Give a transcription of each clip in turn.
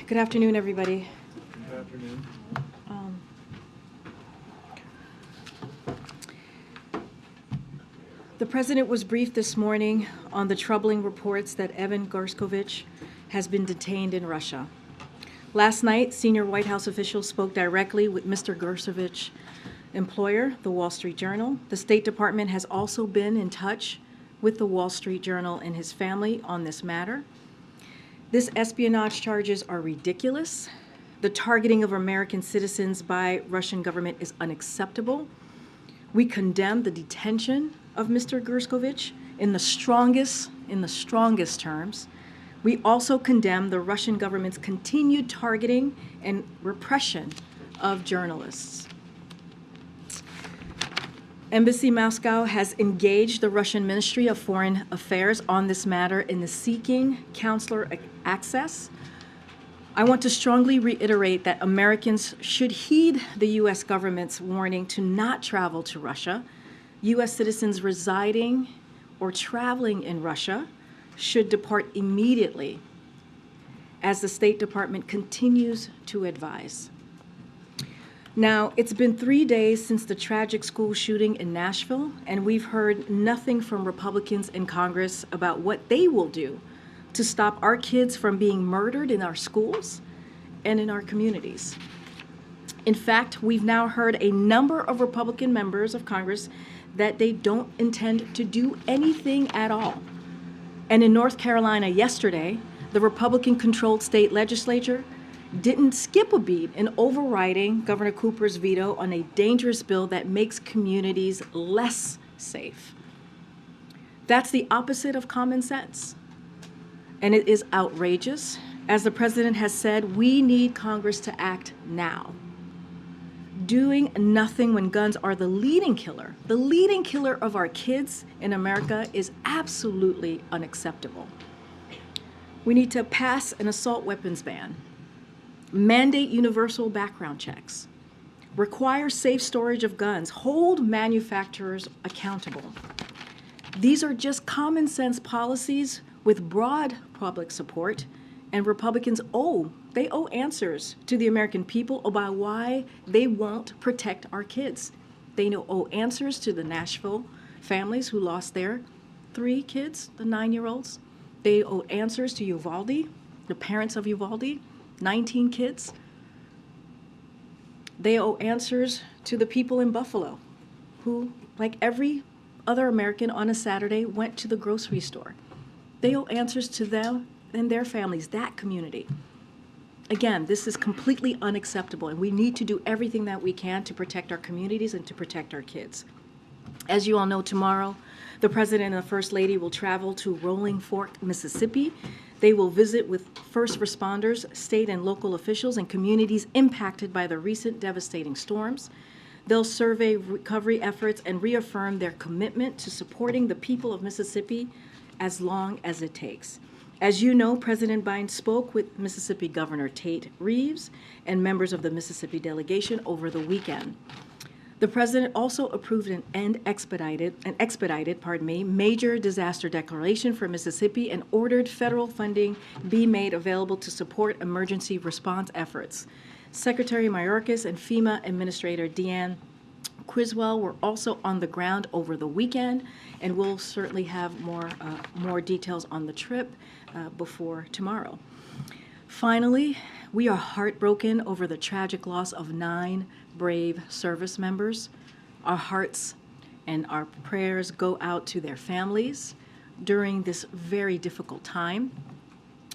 Good afternoon, everybody. Good afternoon. The President was briefed this morning on the troubling reports that Evan Gershkovich has been detained in Russia. Last night, senior White House officials spoke directly with Mr. Gershkovich's employer, the Wall Street Journal. The State Department has also been in touch with the Wall Street Journal and his family on this matter. This espionage charges are ridiculous. The targeting of American citizens by Russian government is unacceptable. We condemn the detention of Mr. Gershkovich in the strongest terms. We also condemn the Russian government's continued targeting and repression of journalists. Embassy Moscow has engaged the Russian Ministry of Foreign Affairs on this matter in the seeking consular access. I want to strongly reiterate that Americans should heed the U.S. government's warning to not travel to Russia. U.S. citizens residing or traveling in Russia should depart immediately, as the State Department continues to advise. Now, it's been 3 days since the tragic school shooting in Nashville, and we've heard nothing from Republicans in Congress about what they will do to stop our kids from being murdered in our schools and in our communities. In fact, we've now heard a number of Republican members of Congress that they don't intend to do anything at all. And in North Carolina yesterday, the Republican-controlled state legislature didn't skip a beat in overriding Governor Cooper's veto on a dangerous bill that makes communities less safe. That's the opposite of common sense. And it is outrageous. As the president has said, we need Congress to act now. Doing nothing when guns are the leading killer of our kids in America is absolutely unacceptable. We need to pass an assault weapons ban, mandate universal background checks, require safe storage of guns, hold manufacturers accountable. These are just common sense policies with broad public support, and Republicans owe answers to the American people about why they won't protect our kids. They owe answers to the Nashville families who lost their 3 kids, the 9-year-olds. They owe answers to Uvalde, the parents of Uvalde, 19 kids. They owe answers to the people in Buffalo who, like every other American on a Saturday, went to the grocery store. They owe answers to them and their families, that community. Again, this is completely unacceptable, and we need to do everything that we can to protect our communities and to protect our kids. As you all know, tomorrow, the President and the First Lady will travel to Rolling Fork, Mississippi. They will visit with first responders, state and local officials, and communities impacted by the recent devastating storms. They'll survey recovery efforts and reaffirm their commitment to supporting the people of Mississippi as long as it takes. As you know, President Biden spoke with Mississippi Governor Tate Reeves and members of the Mississippi delegation over the weekend. The president also approved an expedited major disaster declaration for Mississippi and ordered federal funding be made available to support emergency response efforts. Secretary Mayorkas and FEMA Administrator Deanne Criswell were also on the ground over the weekend, and we'll certainly have more details on the trip before tomorrow. Finally, we are heartbroken over the tragic loss of 9 brave service members. Our hearts and our prayers go out to their families during this very difficult time,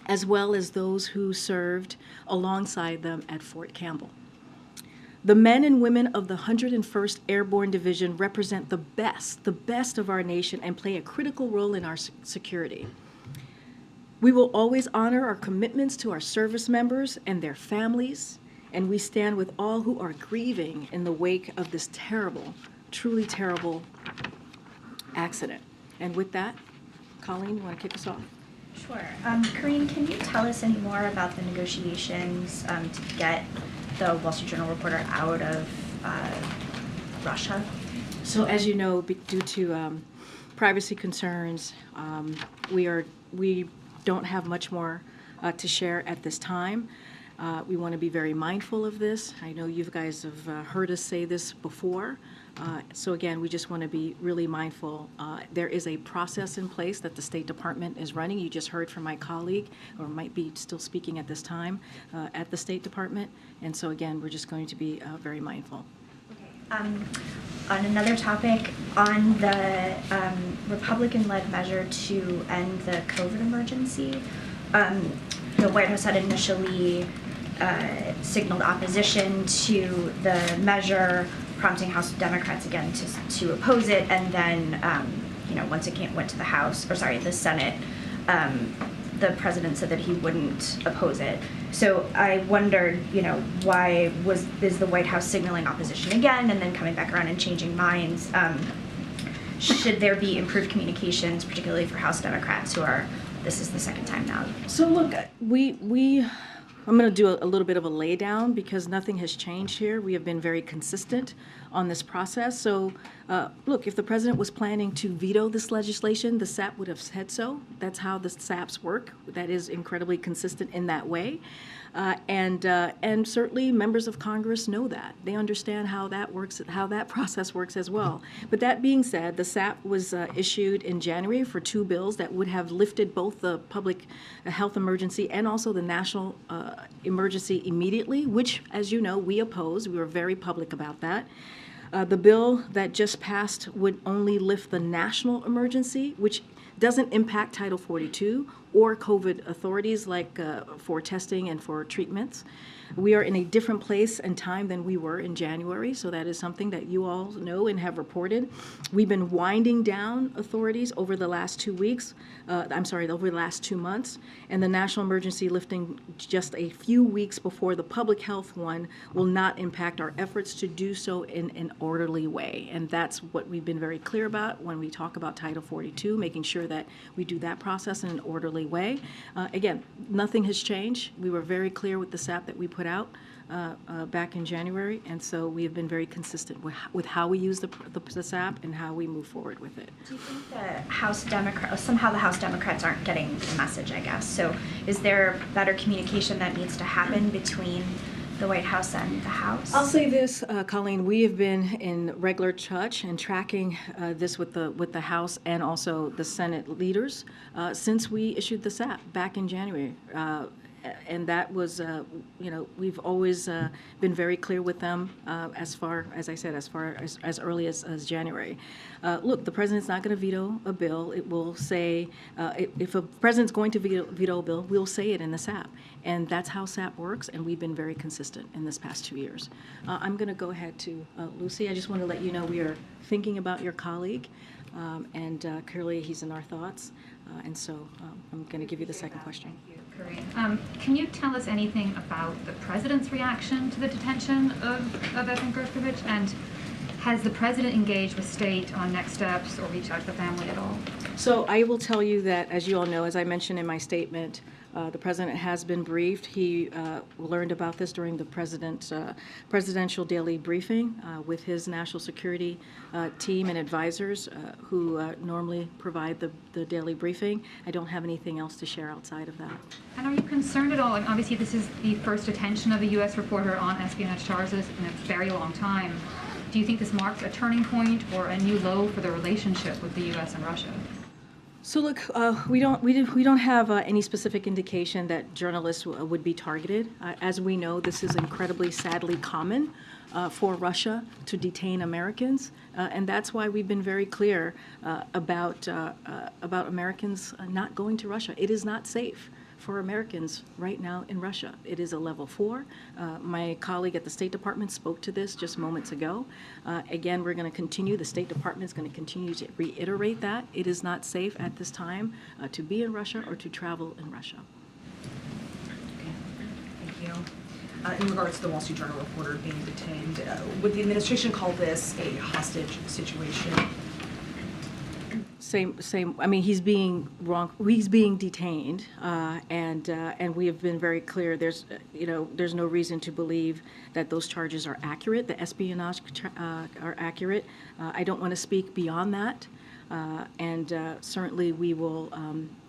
as well as those who served alongside them at Fort Campbell. The men and women of the 101st Airborne Division represent the best of our nation, and play a critical role in our security. We will always honor our commitments to our service members and their families, and we stand with all who are grieving in the wake of this terrible, truly terrible accident. And with that, Colleen, you want to kick us off? Sure. Karine, can you tell us any more about the negotiations to get the Wall Street Journal reporter out of Russia? So as you know, due to privacy concerns, we don't have much more to share at this time. We want to be very mindful of this. I know you guys have heard us say this before. So again, we just want to be really mindful. There is a process in place that the State Department is running. You just heard from my colleague, or might be still speaking at this time, at the State Department. And so again, we're just going to be very mindful. On another topic, on the Republican-led measure to end the COVID emergency, the White House had initially signaled opposition to the measure, prompting House Democrats again to oppose it, and then once it went to the Senate, the president said that he wouldn't oppose it. So I wondered, why is the White House signaling opposition again and then coming back around and changing minds? Should there be improved communications, particularly for House Democrats this is the second time now? So look, I'm going to do a little bit of a lay down because nothing has changed here. We have been very consistent on this process. So look, if the president was planning to veto this legislation, the SAP would have said so. That's how the SAPs work. That is incredibly consistent in that way. And certainly members of Congress know that. They understand how that works, how that process works as well. But that being said, the SAP was issued in January for 2 bills that would have lifted both the public health emergency and also the national emergency immediately, which, as you know, we opposed. We were very public about that. The bill that just passed would only lift the national emergency, which doesn't impact Title 42 or COVID authorities like for testing and for treatments. We are in a different place and time than we were in January, so that is something that you all know and have reported. We've been winding down authorities over the last 2 weeks, over the last 2 months, and the national emergency lifting just a few weeks before the public health one will not impact our efforts to do so in an orderly way. And that's what we've been very clear about when we talk about Title 42, making sure that we do that process in an orderly way. Again, nothing has changed. We were very clear with the SAP that we put out back in January, and so we have been very consistent with how we use the SAP and how we move forward with it. Do you think somehow the House Democrats aren't getting the message, I guess? So is there better communication that needs to happen between the White House and the House? I'll say this, Colleen, we have been in regular touch and tracking this with the House and also the Senate leaders since we issued the SAP back in January. And that was, we've always been very clear with them as far as early as January. Look, the president's not going to veto a bill. It will say, if a president's going to veto a bill, we'll say it in the SAP. And that's how SAP works, and we've been very consistent in this past 2 years. I'm going to go ahead to Lucy. I just want to let you know we are thinking about your colleague, and clearly he's in our thoughts. And so I'm going to give you the second question. Thank you, Karine. Can you tell us anything about the president's reaction to the detention of Evan Gershkovich? And has the president engaged with state on next steps or reached out to the family at all? So I will tell you that, as you all know, as I mentioned in my statement, the president has been briefed. He learned about this during the presidential daily briefing with his national security team and advisors who normally provide the daily briefing. I don't have anything else to share outside of that. And are you concerned at all? I mean, obviously, this is the first detention of a U.S. reporter on espionage charges in a very long time. Do you think this marks a turning point or a new low for the relationship with the U.S. and Russia? So look, we don't have any specific indication that journalists would be targeted. As we know, this is incredibly, sadly common for Russia to detain Americans, and that's why we've been very clear about Americans not going to Russia. It is not safe for Americans right now in Russia. It is a level 4. My colleague at the State Department spoke to this just moments ago. Again, we're going to continue, the State Department is going to continue to reiterate that. It is not safe at this time to be in Russia or to travel in Russia. Okay. Thank you. In regards to the Wall Street Journal reporter being detained, would the administration call this a hostage situation? Same. I mean, he's being detained, and we have been very clear. There's no reason to believe that those charges are accurate. The espionage are accurate. I don't want to speak beyond that. And certainly we will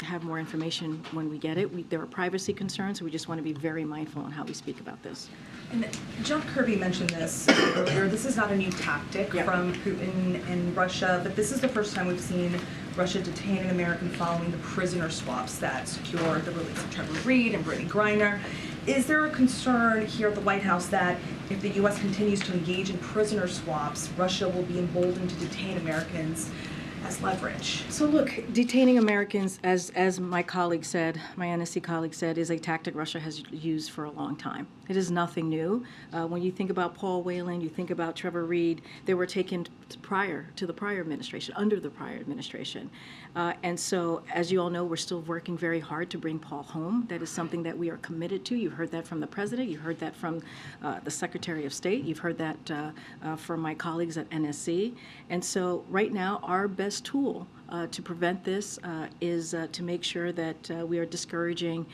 have more information when we get it. There are privacy concerns, so we just want to be very mindful on how we speak about this. And John Kirby mentioned this earlier. This is not a new tactic from Putin and Russia, but this is the first time we've seen Russia detain an American following the prisoner swaps that secured the release of Trevor Reed and Brittany Griner. Is there a concern here at the White House that if the U.S. continues to engage in prisoner swaps, Russia will be emboldened to detain Americans as leverage? So look, detaining Americans, as my colleague said, my NSC colleague said, is a tactic Russia has used for a long time. It is nothing new. When you think about Paul Whelan, you think about Trevor Reed, they were taken prior to the prior administration, under the prior administration. And so, as you all know, we're still working very hard to bring Paul home. That is something that we are committed to. You heard that from the president. You heard that from the Secretary of State. You've heard that from my colleagues at NSC. And so right now, our best tool to prevent this is to make sure that we are discouraging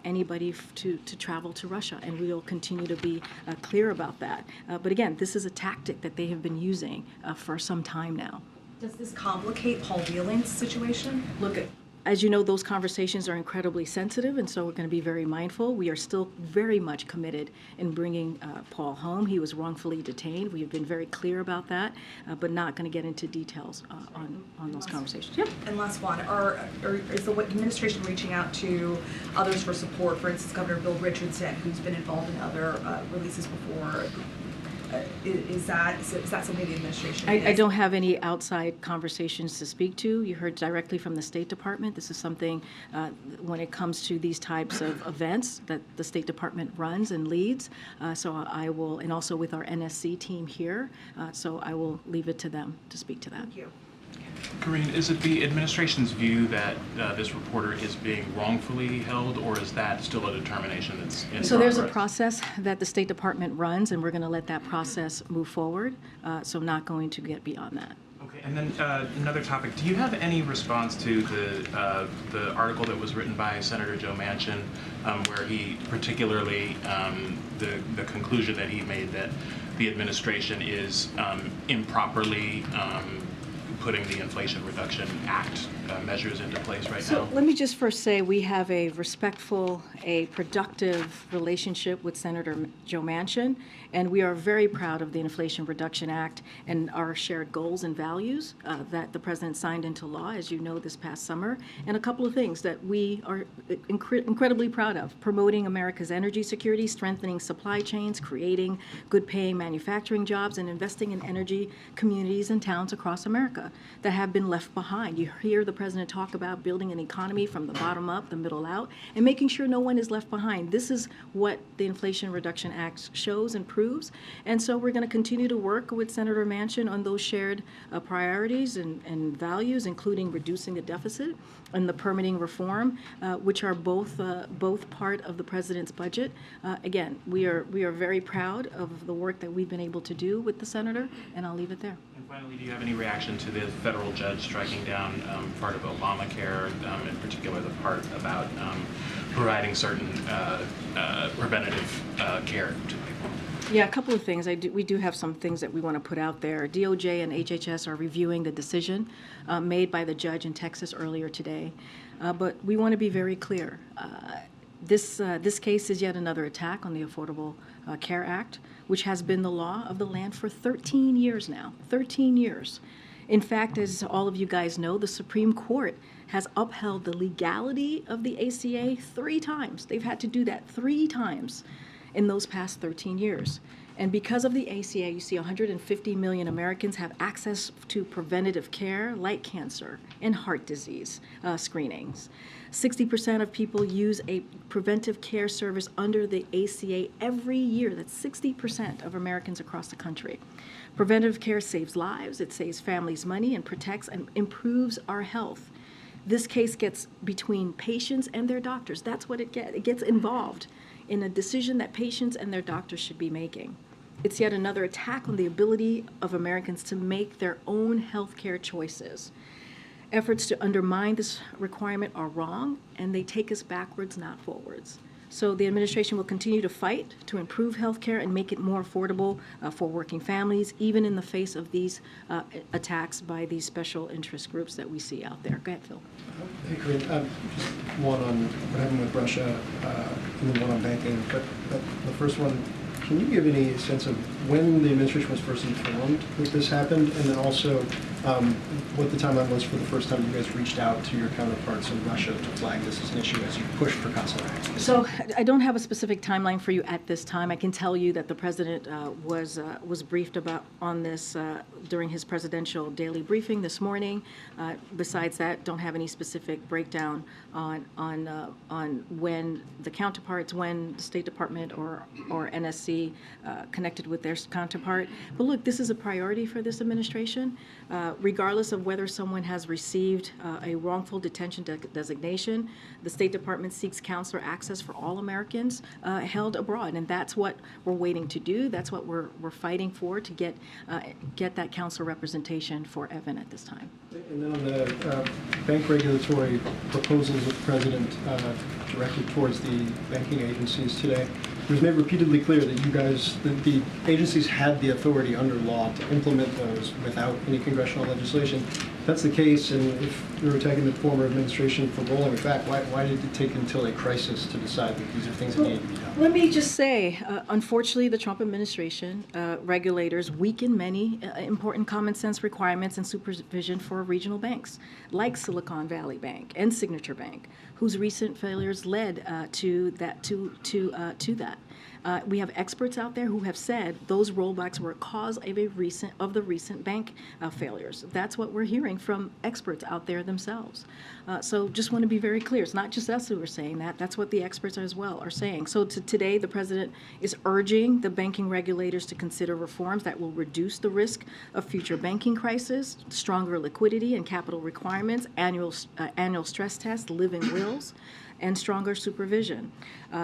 anybody to travel to Russia, and we will continue to be clear about that. But again, this is a tactic that they have been using for some time now. Does this complicate Paul Whelan's situation? Look, as you know, those conversations are incredibly sensitive, and so we're going to be very mindful. We are still very much committed in bringing Paul home. He was wrongfully detained. We have been very clear about that, but not going to get into details on those conversations. Yep. And last one, is the administration reaching out to others for support? For instance, Governor Bill Richardson, who's been involved in other releases before. Is that something the administration I don't have any outside conversations to speak to. You heard directly from the State Department. This is something, when it comes to these types of events, that the State Department runs and leads. So I will, and also with our NSC team here, so I will leave it to them to speak to that. Thank you. Karine, is it the administration's view that this reporter is being wrongfully held, or is that still a determination that's in So there's a progress? process that the State Department runs, and we're going to let that process move forward. So not going to get beyond that. Okay, and then another topic. Do you have any response to the article that was written by Senator Joe Manchin, where he particularly the conclusion that he made that the administration is improperly putting the Inflation Reduction Act measures into place right So now? let me just first say we have a respectful, a productive relationship with Senator Joe Manchin, and we are very proud of the Inflation Reduction Act and our shared goals and values that the President signed into law, as you know, this past summer, and a couple of things that we are incredibly proud of: promoting America's energy security, strengthening supply chains, creating good-paying manufacturing jobs, and investing in energy communities and towns across America that have been left behind. You hear the President talk about building an economy from the bottom up, the middle out, and making sure no one is left behind. This is what the Inflation Reduction Act shows and proves. And so we're going to continue to work with Senator Manchin on those shared priorities and values, including reducing the deficit and the permitting reform, which are both part of the President's budget. Again, we are very proud of the work that we've been able to do with the Senator, and I'll leave it there. And finally, do you have any reaction to the federal judge striking down part of Obamacare, in particular the part about providing certain preventative care to people? Yeah, a couple of things. We do have some things that we want to put out there. DOJ and HHS are reviewing the decision made by the judge in Texas earlier today. But we want to be very clear. This case is yet another attack on the Affordable Care Act, which has been the law of the land for 13 years now. 13 years. In fact, as all of you guys know, the Supreme Court has upheld the legality of the ACA 3 times. They've had to do that 3 times in those past 13 years. And because of the ACA, you see 150 million Americans have access to preventative care like cancer and heart disease screenings. 60% of people use a preventive care service under the ACA every year. That's 60% of Americans across the country. Preventive care saves lives, it saves families money, and protects and improves our health. This case gets between patients and their doctors. That's what it gets. It gets involved in a decision that patients and their doctors should be making. It's yet another attack on the ability of Americans to make their own health care choices. Efforts to undermine this requirement are wrong, and they take us backwards, not forwards. So the administration will continue to fight to improve health care and make it more affordable for working families, even in the face of these attacks by these special interest groups that we see out there. Go ahead, Phil. Hey, Karine, just one on what happened with Russia and then one on banking. But the first one, can you give any sense of when the administration was first informed that this happened, and then also what the timeline was for the first time you guys reached out to your counterparts in Russia to flag this as an issue as you pushed for consular access? So I don't have a specific timeline for you at this time. I can tell you that the president was briefed on this during his presidential daily briefing this morning. Besides that, don't have any specific breakdown on when the counterparts, when the State Department or NSC connected with their counterpart. But look, this is a priority for this administration. Regardless of whether someone has received a wrongful detention designation, the State Department seeks consular access for all Americans held abroad, and that's what we're waiting to do. That's what we're fighting for, to get that consular representation for Evan at this time. And then on the bank regulatory proposals of the president directed towards the banking agencies today, it was made repeatedly clear that you guys, that the agencies had the authority under law to implement those without any congressional legislation. If that's the case, and if you were attacking the former administration for rolling it back, why did it take until a crisis to decide that these are things that need to be done? Let me just say, unfortunately, the Trump administration regulators weaken many important common sense requirements and supervision for regional banks, like Silicon Valley Bank and Signature Bank, whose recent failures led to that. We have experts out there who have said those rollbacks were a cause of the recent bank failures. That's what we're hearing from experts out there themselves. So just want to be very clear. It's not just us who are saying that. That's what the experts as well are saying. So today, the president is urging the banking regulators to consider reforms that will reduce the risk of future banking crises, stronger liquidity and capital requirements, annual stress tests, living wills, and stronger supervision.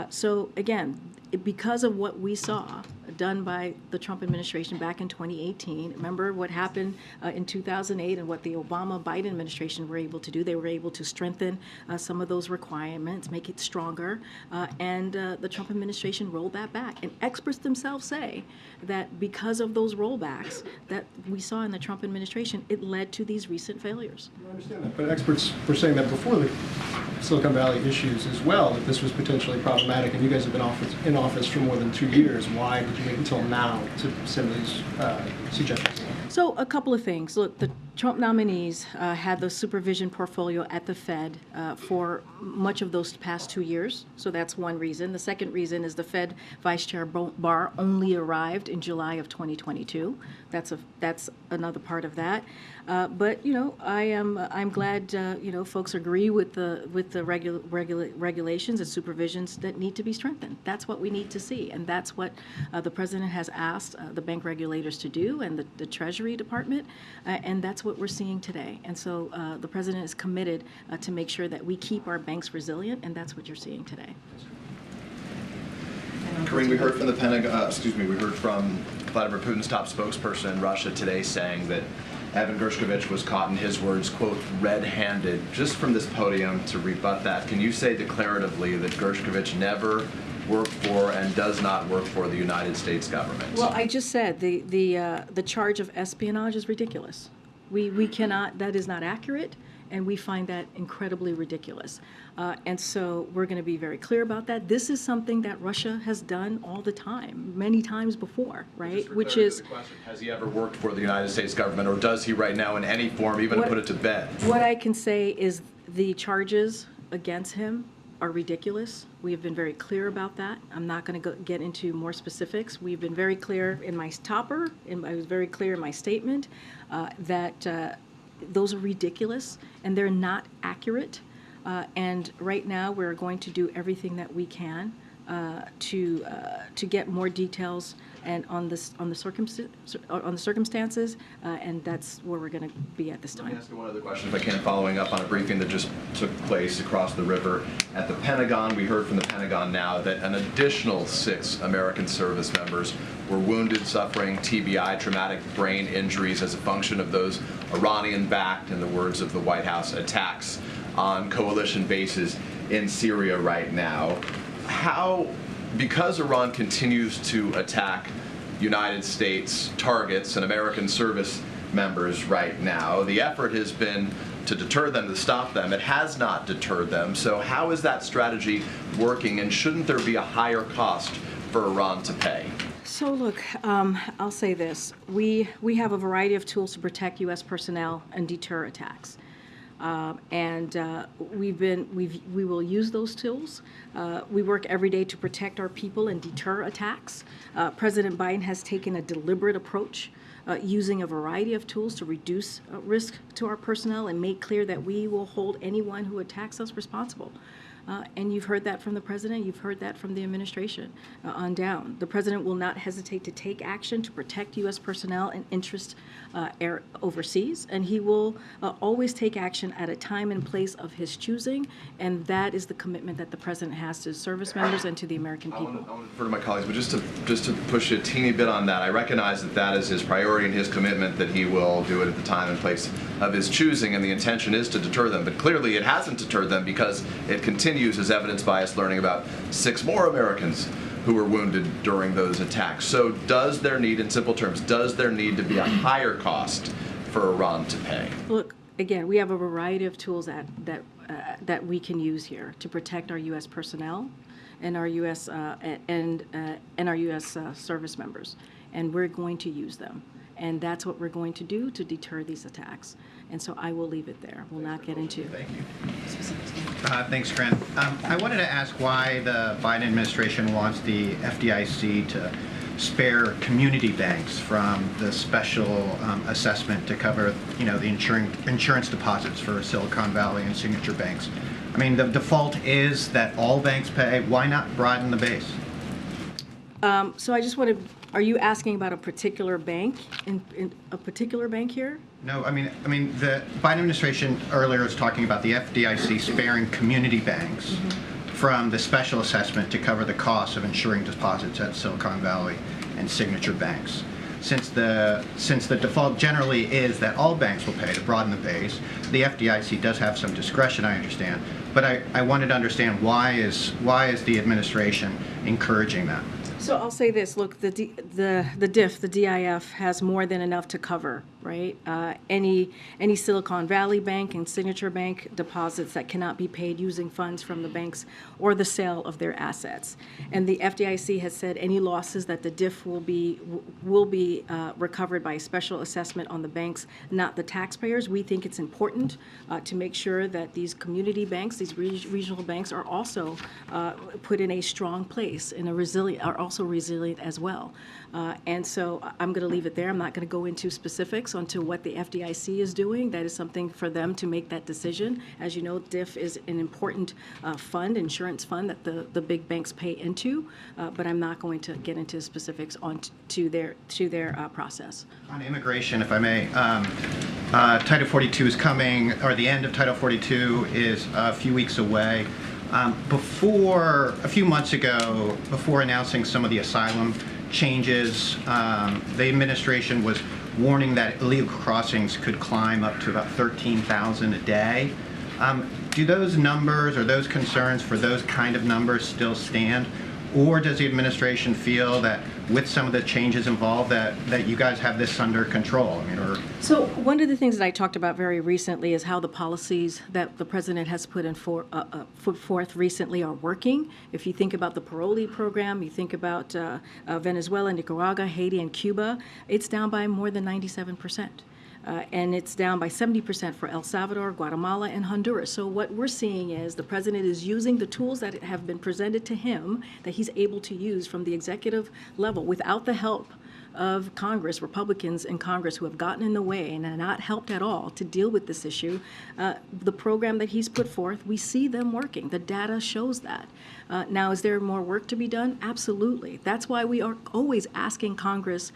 So again, because of what we saw done by the Trump administration back in 2018, remember what happened in 2008 and what the Obama-Biden administration were able to do. They were able to strengthen some of those requirements, make it stronger, and the Trump administration rolled that back. And experts themselves say that because of those rollbacks that we saw in the Trump administration, it led to these recent failures. I understand that, but experts were saying that before the Silicon Valley issues as well, that this was potentially problematic, and you guys have been in office for more than 2 years. Why did you wait until now to send these suggestions? So a couple of things. Look, the Trump nominees had the supervision portfolio at the Fed for much of those past 2 years. So that's one reason. The second reason is the Fed Vice Chair Barr only arrived in July of 2022. That's another part of that. But you know, I'm glad folks agree with the regulations and supervisions that need to be strengthened. That's what we need to see, and that's what the president has asked the bank regulators to do, and the Treasury Department, and that's what we're seeing today. And so the president is committed to make sure that we keep our banks resilient, and that's what you're seeing today. Karine, we heard from the Pentagon. We heard from Vladimir Putin's top spokesperson in Russia today saying that Evan Gershkovich was caught, in his words, quote, red-handed. Just from this podium to rebut that, can you say declaratively that Gershkovich never worked for and does not work for the United States government? Well, I just said the charge of espionage is ridiculous. We cannot. That is not accurate. And we find that incredibly ridiculous. And so we're going to be very clear about that. This is something that Russia has done all the time, many times before, right? Which is, the question, has he ever worked for the United States government, or does he right now in any form, even to put it to bed? What I can say is the charges against him are ridiculous. We have been very clear about that. I'm not going to get into more specifics. We've been very clear in my topper, I was very clear in my statement that those are ridiculous and they're not accurate. And right now we're going to do everything that we can to get more details and on the circumstances, and that's where we're going to be at this time. Let me ask you one other question, if I can, following up on a briefing that just took place across the river at the Pentagon. We heard from the Pentagon now that an additional 6 American service members were wounded, suffering TBI, traumatic brain injuries, as a function of those Iranian-backed, in the words of the White House, attacks on coalition bases in Syria right now. because Iran continues to attack United States targets and American service members right now, the effort has been to deter them, to stop them. It has not deterred them. So how is that strategy working, and shouldn't there be a higher cost for Iran to pay? So look, I'll say this. We have a variety of tools to protect U.S. personnel and deter attacks. We will use those tools. We work every day to protect our people and deter attacks. President Biden has taken a deliberate approach using a variety of tools to reduce risk to our personnel and make clear that we will hold anyone who attacks us responsible. And you've heard that from the president, you've heard that from the administration on down. The president will not hesitate to take action to protect U.S. personnel and interests overseas, and he will always take action at a time and place of his choosing, and that is the commitment that the president has to service members and to the American people. I want to refer to my colleagues, but just to push a teeny bit on that, I recognize that that is his priority and his commitment, that he will do it at the time and place of his choosing, and the intention is to deter them. But clearly it hasn't deterred them, because it continues, as evidenced by us learning about 6 more Americans who were wounded during those attacks. So does there need, in simple terms, does there need to be a higher cost for Iran to pay? Look, again, we have a variety of tools that we can use here to protect our U.S. personnel and our U.S. and our U.S. Service members, and we're going to use them. And that's what we're going to do to deter these attacks. And so I will leave it there. We'll not get into specifics. Thanks, Karine. I wanted to ask why the Biden administration wants the FDIC to spare community banks from the special assessment to cover, the insurance deposits for Silicon Valley and signature banks. I mean, the default is that all banks pay. Why not broaden the base? So I just want to. Are you asking about a particular bank, in a particular bank here? No, I mean, the Biden administration earlier was talking about the FDIC sparing community banks from the special assessment to cover the cost of insuring deposits at Silicon Valley and signature banks. Since the default generally is that all banks will pay to broaden the base, the FDIC does have some discretion, I understand. But I wanted to understand why is the administration encouraging that? So I'll say this, look, the DIF has more than enough to cover, right? Any Silicon Valley bank and signature bank deposits that cannot be paid using funds from the banks or the sale of their assets. And the FDIC has said any losses that the DIF will be recovered by a special assessment on the banks, not the taxpayers. We think it's important to make sure that these community banks, these regional banks, are also put in a strong place, in a resilient, are also resilient as well. And so I'm going to leave it there. I'm not going to go into specifics onto what the FDIC is doing. That is something for them to make that decision. As you know, DIF is an important fund, insurance fund that the big banks pay into, but I'm not going to get into specifics to their process. On immigration, if I may, Title 42 is coming, or the end of Title 42 is a few weeks away. A few months ago, before announcing some of the asylum changes, the administration was warning that illegal crossings could climb up to about 13,000 a day. Do those numbers or those concerns for those kind of numbers still stand? Or does the administration feel that with some of the changes involved that you guys have this under control? So one of the things that I talked about very recently is how the policies that the president has put forth recently are working. If you think about the parolee program, you think about Venezuela, Nicaragua, Haiti, and Cuba, it's down by more than 97%. And it's down by 70% for El Salvador, Guatemala, and Honduras. So what we're seeing is the president is using the tools that have been presented to him that he's able to use from the executive level without the help of Congress, Republicans in Congress who have gotten in the way and have not helped at all to deal with this issue. The program that he's put forth, we see them working. The data shows that. Now, is there more work to be done? Absolutely. That's why we are always asking Congress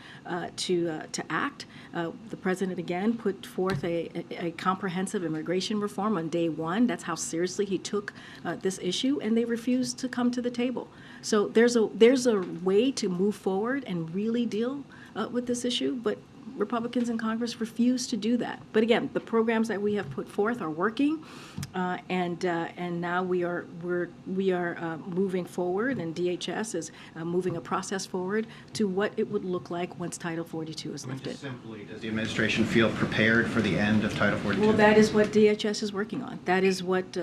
to act. The president, again, put forth a comprehensive immigration reform on day one. That's how seriously he took this issue, and they refused to come to the table. So there's a way to move forward and really deal with this issue, but Republicans in Congress refuse to do that. But again, the programs that we have put forth are working, and now we are moving forward, and DHS is moving a process forward to what it would look like once Title 42 is lifted. Just simply, does the administration feel prepared for the end of Title 42? Well, that is what DHS is working on. That is what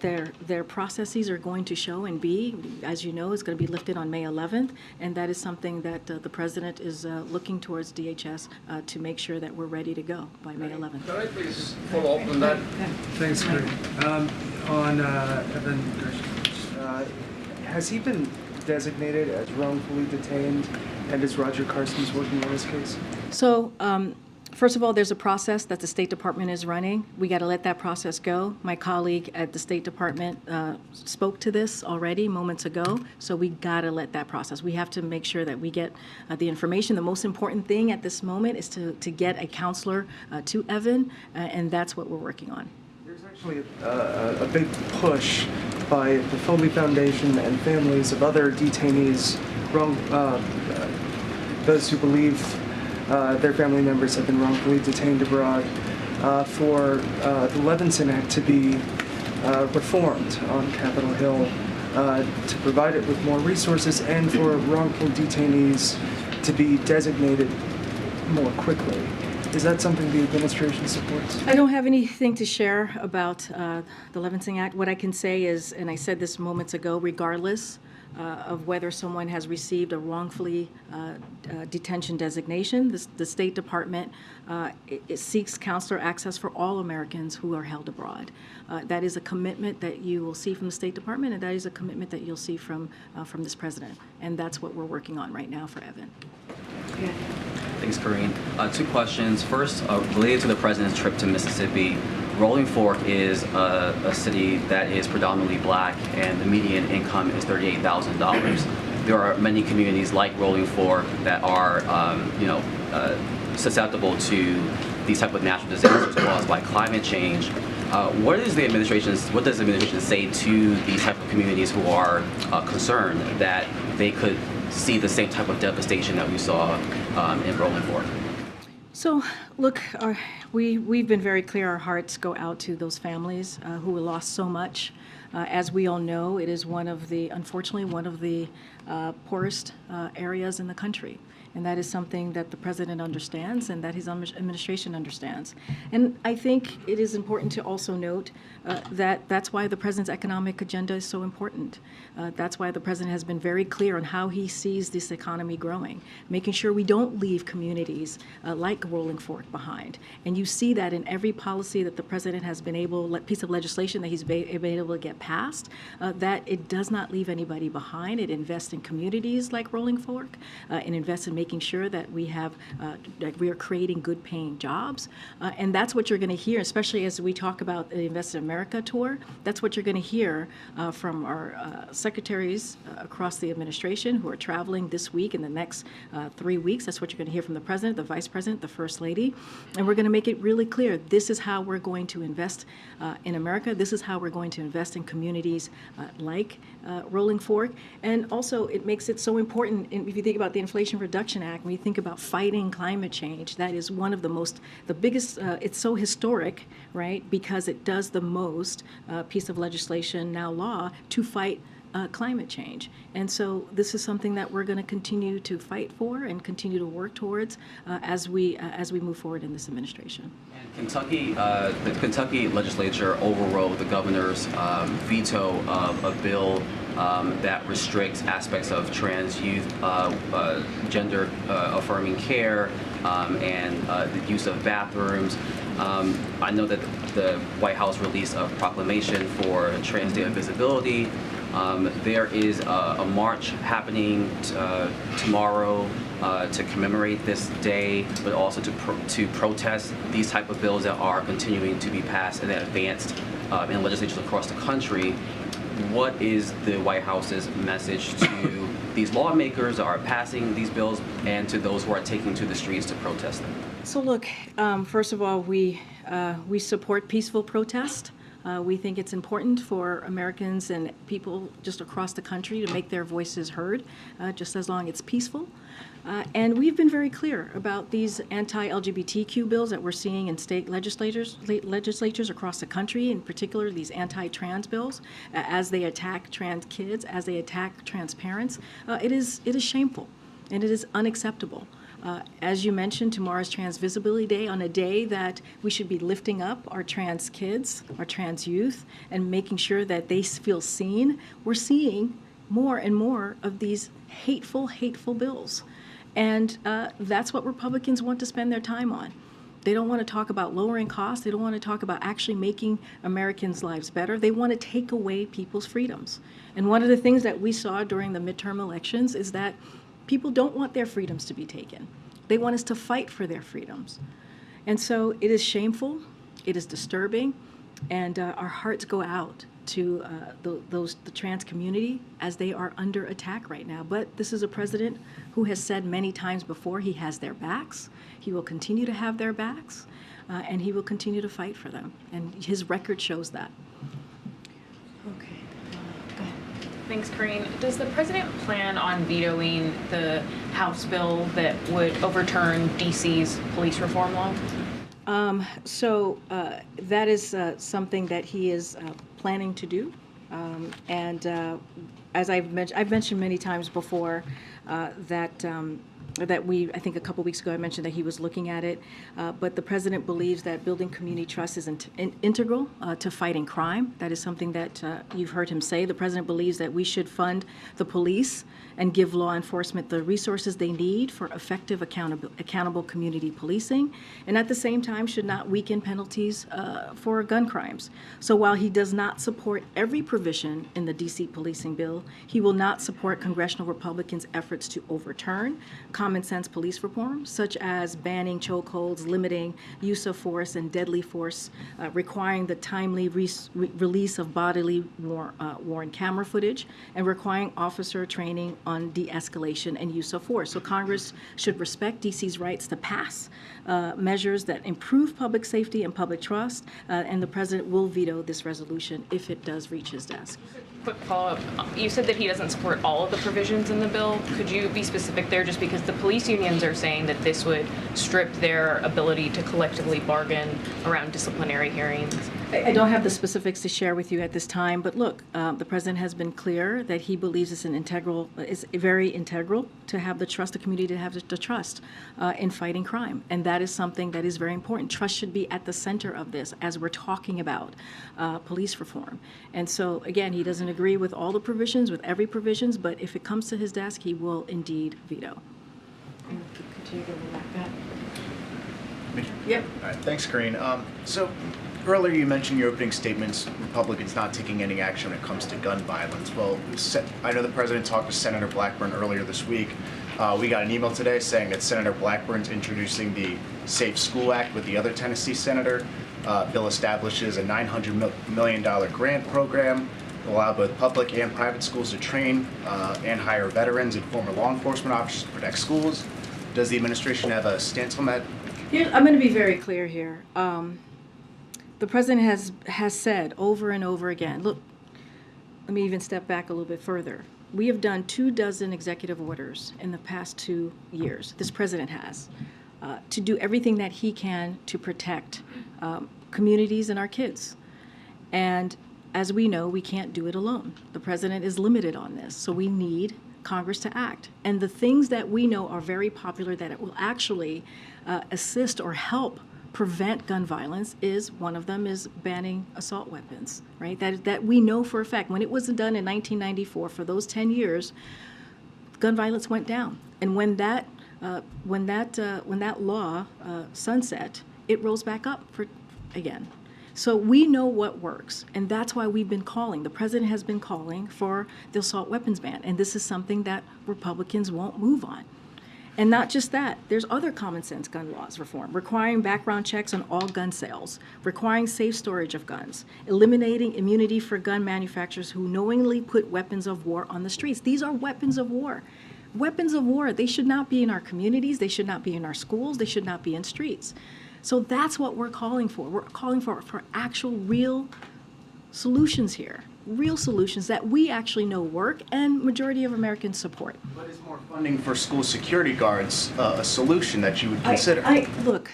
their processes are going to show and be. As you know, it's going to be lifted on May 11th, and that is something that the president is looking towards DHS to make sure that we're ready to go by May 11th. Can I please follow up on that? Thanks, Karine. On Evan Gershkovich, has he been designated as wrongfully detained, and is Roger Carstens working on this case? So, first of all, there's a process that the State Department is running. We got to let that process go. My colleague at the State Department spoke to this already moments ago, so we got to let that process. We have to make sure that we get the information. The most important thing at this moment is to get a counselor to Evan, and that's what we're working on. There's actually a big push by the Foley Foundation and families of other detainees, those who believe their family members have been wrongfully detained abroad, for the Levinson Act to be reformed on Capitol Hill, to provide it with more resources, and for wrongful detainees to be designated more quickly. Is that something the administration supports? I don't have anything to share about the Levinson Act. What I can say is, and I said this moments ago, regardless of whether someone has received a wrongfully detention designation, the State Department it seeks counselor access for all Americans who are held abroad. That is a commitment that you will see from the State Department, and that is a commitment that you'll see from this president. And that's what we're working on right now for Evan. Thanks, Karine. Two questions. First, related to the president's trip to Mississippi. Rolling Fork is a city that is predominantly black, and the median income is $38,000. There are many communities like Rolling Fork that are, susceptible to these type of natural disasters caused by climate change. What does the administration say to these type of communities who are concerned that they could see the same type of devastation that we saw in Rolling Fork? So, look, we've been very clear. Our hearts go out to those families who lost so much. As we all know, it is unfortunately, one of the poorest areas in the country. And that is something that the president understands and that his administration understands. And I think it is important to also note that that's why the president's economic agenda is so important. That's why the president has been very clear on how he sees this economy growing, making sure we don't leave communities like Rolling Fork behind. And you see that in every policy that the president has been piece of legislation that he's been able to get passed, that it does not leave anybody behind. It invests in communities like Rolling Fork, and invests in making sure that we are creating good paying jobs. And that's what you're going to hear, especially as we talk about the Invest in America tour. That's what you're going to hear from our secretaries across the administration who are traveling this week and the next 3 weeks. That's what you're going to hear from the president, the vice president, the first lady. And we're going to make it really clear, this is how we're going to invest in America. This is how we're going to invest in communities like Rolling Fork. And also, it makes it so important, if you think about the Inflation Reduction Act, when you think about fighting climate change, that is one of the biggest, it's so historic, right, because it does the most piece of legislation, now law, to fight climate change. And so this is something that we're going to continue to fight for and continue to work towards as we move forward in this administration. And the Kentucky legislature overrode the governor's veto of a bill that restricts aspects of trans youth gender affirming care and the use of bathrooms. I know that the White House released a proclamation for Trans Day of Visibility. There is a march happening tomorrow to commemorate this day, but also to protest these type of bills that are continuing to be passed and advanced in legislatures across the country. What is the White House's message to these lawmakers that are passing these bills and to those who are taking to the streets to protest them? So look, first of all, we support peaceful protest. We think it's important for Americans and people just across the country to make their voices heard, just as long as it's peaceful. And we've been very clear about these anti-LGBTQ bills that we're seeing in state legislatures across the country, in particular these anti-trans bills, as they attack trans kids, as they attack trans parents. It is shameful, and it is unacceptable. As you mentioned, tomorrow's Trans Visibility Day, on a day that we should be lifting up our trans kids, our trans youth, and making sure that they feel seen. We're seeing more and more of these hateful bills. And that's what Republicans want to spend their time on. They don't want to talk about lowering costs. They don't want to talk about actually making Americans' lives better. They want to take away people's freedoms. And one of the things that we saw during the midterm elections is that people don't want their freedoms to be taken. They want us to fight for their freedoms. And so it is shameful, it is disturbing, and our hearts go out to the trans community as they are under attack right now. But this is a president who has said many times before he has their backs. He will continue to have their backs, and he will continue to fight for them. And his record shows that. Okay. Go ahead. Thanks, Karine. Does the president plan on vetoing the House bill that would overturn D.C.'s police reform law? That is something that he is planning to do. As I've mentioned many times before, I think a couple weeks ago I mentioned that he was looking at it, but the president believes that building community trust is integral to fighting crime. That is something that you've heard him say. The president believes that we should fund the police and give law enforcement the resources they need for effective accountable community policing, and at the same time should not weaken penalties for gun crimes. So while he does not support every provision in the D.C. policing bill, he will not support congressional Republicans' efforts to overturn common sense police reform, such as banning chokeholds, limiting use of force and deadly force, requiring the timely release of bodily worn camera footage, and requiring officer training on de-escalation and use of force. So Congress should respect D.C.'s rights to pass measures that improve public safety and public trust, and the president will veto this resolution if it does reach his desk. Quick follow-up. You said that he doesn't support all of the provisions in the bill. Could you be specific there, just because the police unions are saying that this would strip their ability to collectively bargain around disciplinary hearings? I don't have the specifics to share with you at this time, but look, the president has been clear that he believes it's very integral to have the trust, the community to have the trust in fighting crime. And that is something that is very important. Trust should be at the center of this as we're talking about police reform. And so, again, he doesn't agree with all the provisions, with every provisions, but if it comes to his desk, he will indeed veto. Continue to go back. Yep. All right, thanks, Karine. So earlier you mentioned your opening statements, Republicans not taking any action when it comes to gun violence. Well, I know the president talked to Senator Blackburn earlier this week. We got an email today saying that Senator Blackburn's introducing the Safe School Act with the other Tennessee senator. Bill establishes a $900 million grant program to allow both public and private schools to train and hire veterans and former law enforcement officers to protect schools. Does the administration have a stance on that? I'm going to be very clear here. The president has said over and over again, look, let me even step back a little bit further. We have done 24 executive orders in the past 2 years, this president has, to do everything that he can to protect communities and our kids. And as we know, we can't do it alone. The president is limited on this, so we need Congress to act. And the things that we know are very popular that it will actually assist or help prevent gun violence is, one of them is banning assault weapons, right? That we know for a fact. When it was done in 1994, for those 10 years, gun violence went down. And when that law sunset, it rose back up again. So we know what works, and that's why we've been calling. The president has been calling for the assault weapons ban, and this is something that Republicans won't move on. And not just that, there's other common sense gun laws reform, requiring background checks on all gun sales, requiring safe storage of guns, eliminating immunity for gun manufacturers who knowingly put weapons of war on the streets. These are weapons of war. Weapons of war, they should not be in our communities, they should not be in our schools, they should not be in streets. So that's what we're calling for. We're calling for actual real solutions here, real solutions that we actually know work and majority of Americans support. But is more funding for school security guards a solution that you would consider? Look,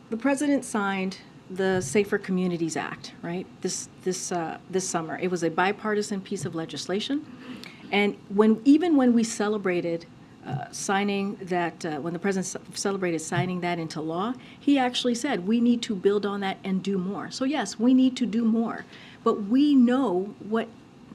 the president signed the Safer Communities Act, right? This summer. It was a bipartisan piece of legislation. And even when we celebrated signing that, when the president celebrated signing that into law, he actually said, we need to build on that and do more. So yes, we need to do more, but we know what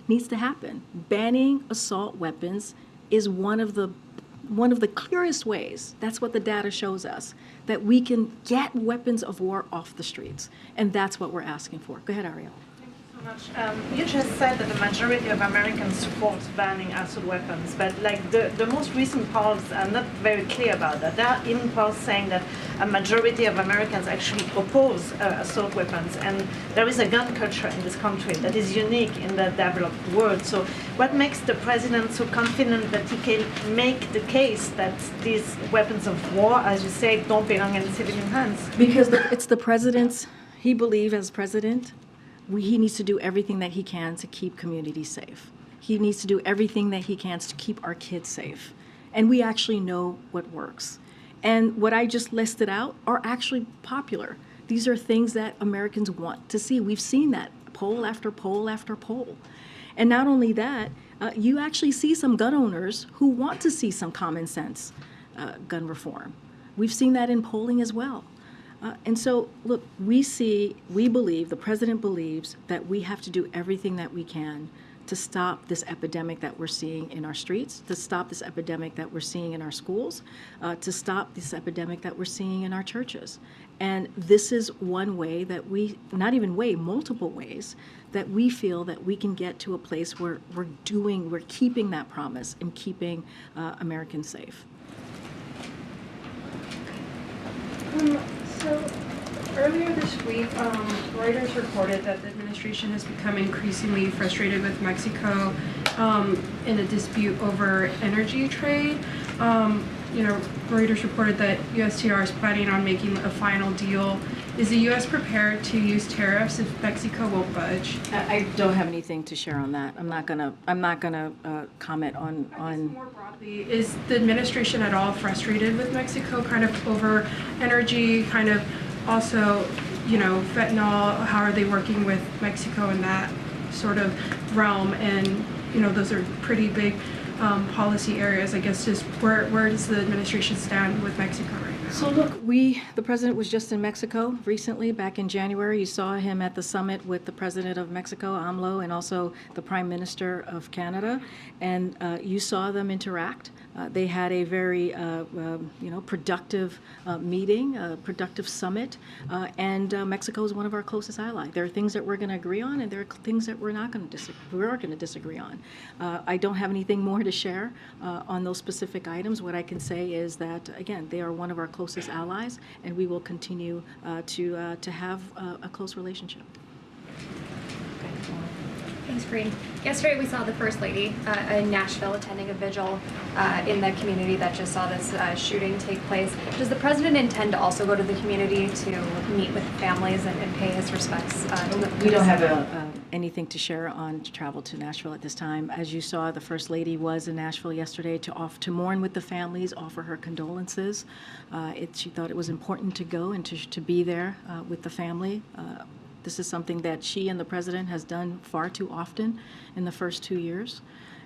needs to happen. Banning assault weapons is one of the clearest ways, that's what the data shows us, that we can get weapons of war off the streets. And that's what we're asking for. Go ahead, Ariel. You just said that the majority of Americans support banning assault weapons, but like the most recent polls are not very clear about that. There are even polls saying that a majority of Americans actually oppose assault weapons, and there is a gun culture in this country that is unique in the developed world. So what makes the president so confident that he can make the case that these weapons of war, as you say, don't belong in civilian hands? Because it's the president's, he believes as president, he needs to do everything that he can to keep communities safe. He needs to do everything that he can to keep our kids safe. And we actually know what works. And what I just listed out are actually popular. These are things that Americans want to see. We've seen that poll after poll after poll. And not only that, you actually see some gun owners who want to see some common sense gun reform. We've seen that in polling as well. And so, look, we believe, the president believes that we have to do everything that we can to stop this epidemic that we're seeing in our streets, to stop this epidemic that we're seeing in our schools, to stop this epidemic that we're seeing in our churches. And this is one way that multiple ways that we feel that we can get to a place where we're keeping that promise and keeping Americans safe. So earlier this week, Reuters reported that the administration has become increasingly frustrated with Mexico in a dispute over energy trade. Reuters reported that USTR is planning on making a final deal. Is the U.S. prepared to use tariffs if Mexico won't budge? I don't have anything to share on that. I'm not gonna comment on. More broadly, is the administration at all frustrated with Mexico, kind of over energy, kind of also, fentanyl? How are they working with Mexico in that sort of realm? And those are pretty big policy areas. I guess just where does the administration stand with Mexico right now? So look, the president was just in Mexico recently, back in January. You saw him at the summit with the president of Mexico, AMLO, and also the prime minister of Canada, and you saw them interact. They had a very, productive meeting, productive summit, and Mexico is one of our closest allies. There are things that we're going to agree on, and there are things that we're not going to disagree on. I don't have anything more to share on those specific items. What I can say is that, again, they are one of our closest allies, and we will continue to have a close relationship. Thanks, Karine. Yesterday we saw the First Lady in Nashville attending a vigil in the community that just saw this shooting take place. Does the president intend to also go to the community to meet with families and pay his respects to the police? We don't have anything to share on travel to Nashville at this time. As you saw, the First Lady was in Nashville yesterday to mourn with the families, offer her condolences. She thought it was important to go and to be there with the family. This is something that she and the president has done far too often in the first 2 years.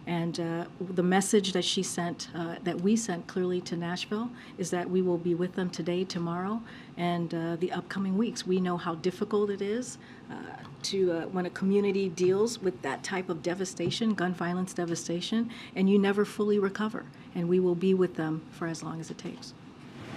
And the message that she sent, that we sent clearly to Nashville, is that we will be with them today, tomorrow, and the upcoming weeks. We know how difficult it is when a community deals with that type of devastation, gun violence devastation, and you never fully recover. And we will be with them for as long as it takes.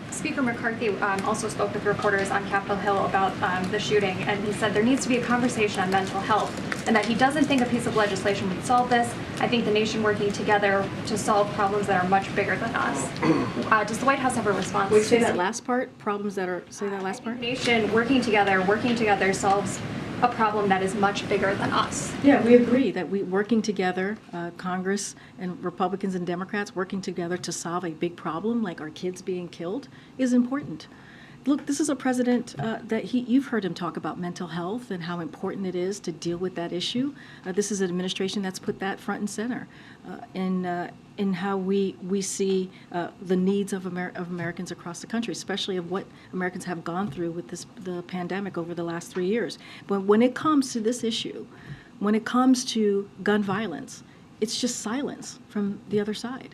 Speaker McCarthy also spoke with reporters on Capitol Hill about the shooting, and he said there needs to be a conversation on mental health, and that he doesn't think a piece of legislation would solve this. I think the nation working together to solve problems that are much bigger than us. Does the White House have a response? Wait, say that last part? Say that last part? The nation working together solves a problem that is much bigger than us. Yeah, we agree that working together, Congress and Republicans and Democrats working together to solve a big problem like our kids being killed is important. look, this is a president that you've heard him talk about mental health and how important it is to deal with that issue. This is an administration that's put that front and center in how we see the needs of Americans across the country, especially of what Americans have gone through with the pandemic over the last 3 years. But when it comes to this issue, when it comes to gun violence, it's just silence from the other side.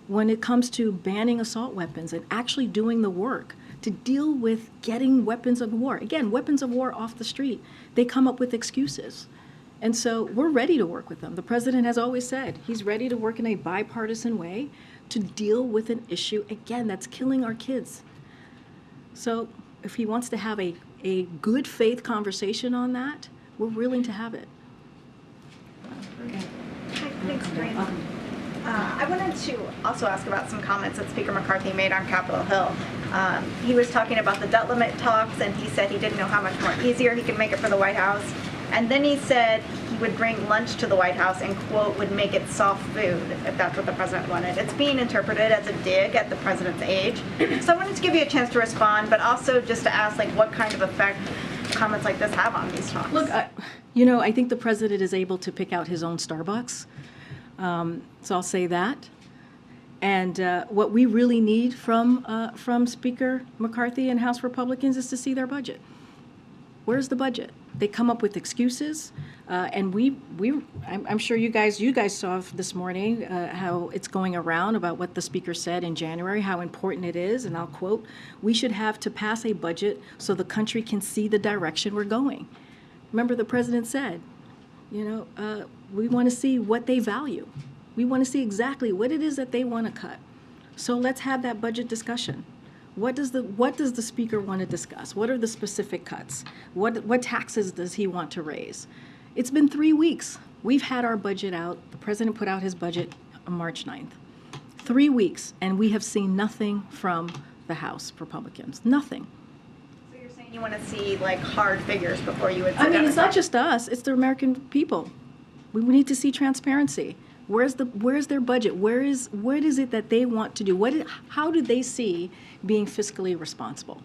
When it comes to banning assault weapons and actually doing the work to deal with getting weapons of war, again, weapons of war off the street, they come up with excuses. And so we're ready to work with them. The president has always said he's ready to work in a bipartisan way to deal with an issue, again, that's killing our kids. So if he wants to have a good faith conversation on that, we're willing to have it. Thanks, Karine. I wanted to also ask about some comments that Speaker McCarthy made on Capitol Hill. He was talking about the debt limit talks, and he said he didn't know how much more easier he could make it for the White House. And then he said he would bring lunch to the White House and, quote, would make it soft food, if that's what the president wanted. It's being interpreted as a dig at the president's age. So I wanted to give you a chance to respond, but also just to ask, like, what kind of effect comments like this have on these talks? Look, I think the president is able to pick out his own Starbucks. So I'll say that. And what we really need from Speaker McCarthy and House Republicans is to see their budget. Where's the budget? They come up with excuses, and I'm sure you guys saw this morning how it's going around about what the Speaker said in January, how important it is, and I'll quote, "We should have to pass a budget so the country can see the direction we're going." Remember, the president said, we want to see what they value. We want to see exactly what it is that they want to cut. So let's have that budget discussion. What does the Speaker want to discuss? What are the specific cuts? What taxes does he want to raise? It's been 3 weeks. We've had our budget out. The president put out his budget on March 9th. 3 weeks, and we have seen nothing from the House Republicans. Nothing. So you're saying you want to see, like, hard figures before you would sit I mean, down it's not just us. It's the American people. We need to see transparency. Where's their budget? what is it that they want to do? How do they see being fiscally responsible?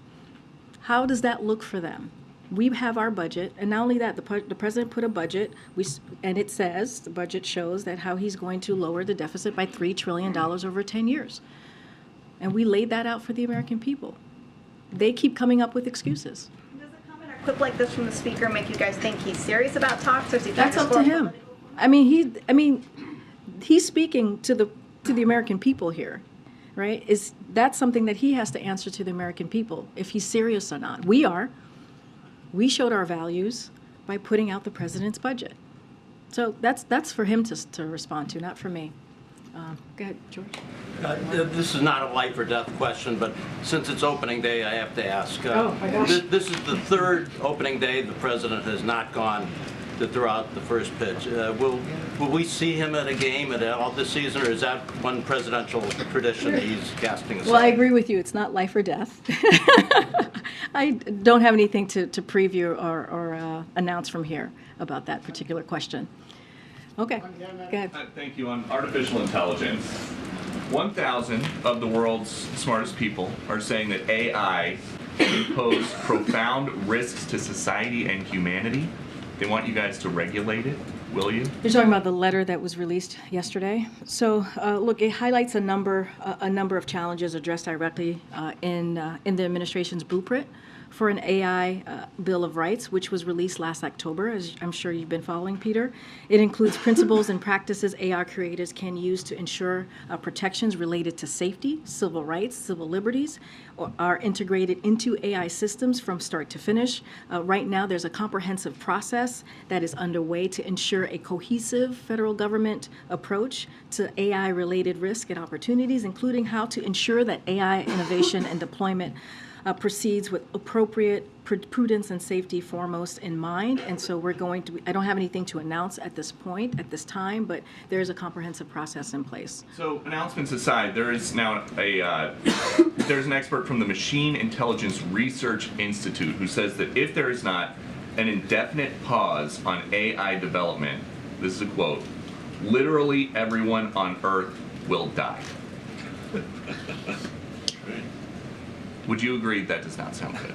How does that look for them? We have our budget, and not only that, the president put a budget, and it says, the budget shows that how he's going to lower the deficit by $3 trillion over 10 years. And we laid that out for the American people. They keep coming up with excuses. Does a comment or quip like this from the Speaker make you guys think he's serious about talks, or is he trying That's to up score to him. He's speaking to the American people here, right? That's something that he has to answer to the American people, if he's serious or not. We are. We showed our values by putting out the president's budget. So that's for him to respond to, not for me. Go ahead, George. This is not a life or death question, but since it's opening day, I have to ask. Oh, my gosh. This is the third opening day the president has not gone to throw out the first pitch. Will we see him at a game at all this season, or is that one presidential tradition that he's casting aside? Well, I agree with you. It's not life or death. I don't have anything to preview or announce from here about that particular question. Okay, go ahead. Thank you. On artificial intelligence, 1,000 of the world's smartest people are saying that AI can pose profound risks to society and humanity. They want you guys to regulate it. Will you? You're talking about the letter that was released yesterday. So, look, it highlights a number of challenges addressed directly in the administration's blueprint for an AI Bill of Rights, which was released last October, as I'm sure you've been following, Peter. It includes principles and practices AI creators can use to ensure protections related to safety, civil rights, civil liberties, are integrated into AI systems from start to finish. Right now, there's a comprehensive process that is underway to ensure a cohesive federal government approach to AI-related risk and opportunities, including how to ensure that AI innovation and deployment proceeds with appropriate prudence and safety foremost in mind. And so I don't have anything to announce at this point, at this time, but there is a comprehensive process in place. So announcements aside, there is now there's an expert from the Machine Intelligence Research Institute who says that if there is not an indefinite pause on AI development, this is a quote, literally everyone on Earth will die. Would you agree that does not sound good?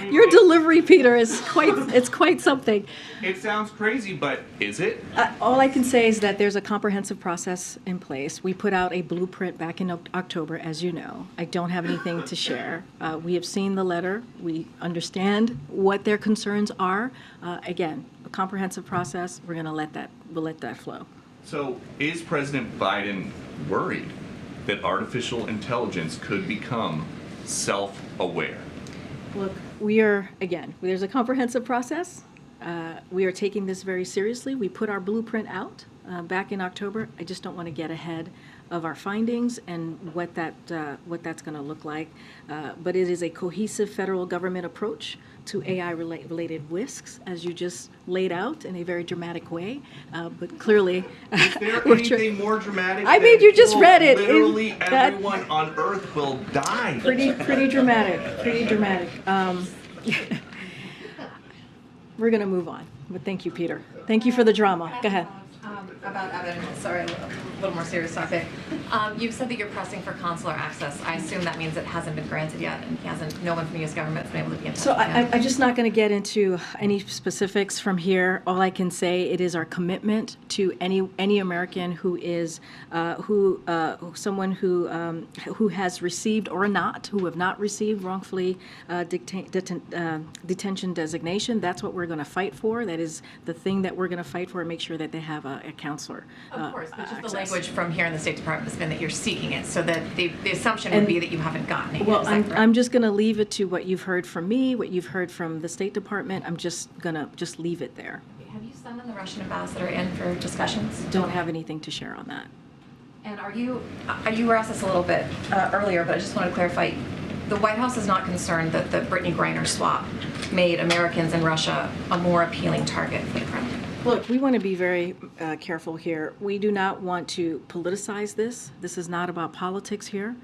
Your delivery, Peter, is quite something. It sounds crazy, but is it? All I can say is that there's a comprehensive process in place. We put out a blueprint back in October, as you know. I don't have anything to share. We have seen the letter. We understand what their concerns are. Again, a comprehensive process. We'll let that flow. So is President Biden worried that artificial intelligence could become self-aware? Look, there's a comprehensive process. We are taking this very seriously. We put our blueprint out back in October. I just don't want to get ahead of our findings and what that's going to look like. But it is a cohesive federal government approach to AI-related risks, as you just laid out in a very dramatic way. But clearly, is there anything more dramatic? I mean, you just read it. Literally, everyone on Earth will die. Pretty dramatic. Pretty dramatic. We're going to move on. But thank you, Peter. Thank you for the drama. Go ahead. About Evan, sorry, a little more serious topic. You've said that you're pressing for consular access. I assume that means it hasn't been granted yet, and no one from the U.S. government has been able to be in touch. So I'm just not going to get into any specifics from here. All I can say, it is our commitment to any American who is someone who has received or not, who have not received wrongfully detention designation. That's what we're going to fight for. That is the thing that we're going to fight for, and make sure that they have a counselor. Of course, but just the language from here in the State Department has been that you're seeking it, so that the assumption would be that you haven't gotten it yet. Well, I'm just going to leave it to what you've heard from me, what you've heard from the State Department. I'm just going to leave it there. Have you summoned the Russian ambassador in for discussions? Don't have anything to share on that. And you were asked this a little bit earlier, but I just want to clarify. The White House is not concerned that the Brittany Griner swap made Americans in Russia a more appealing target for the Kremlin. Look, we want to be very careful here. We do not want to politicize this. This is not about politics here.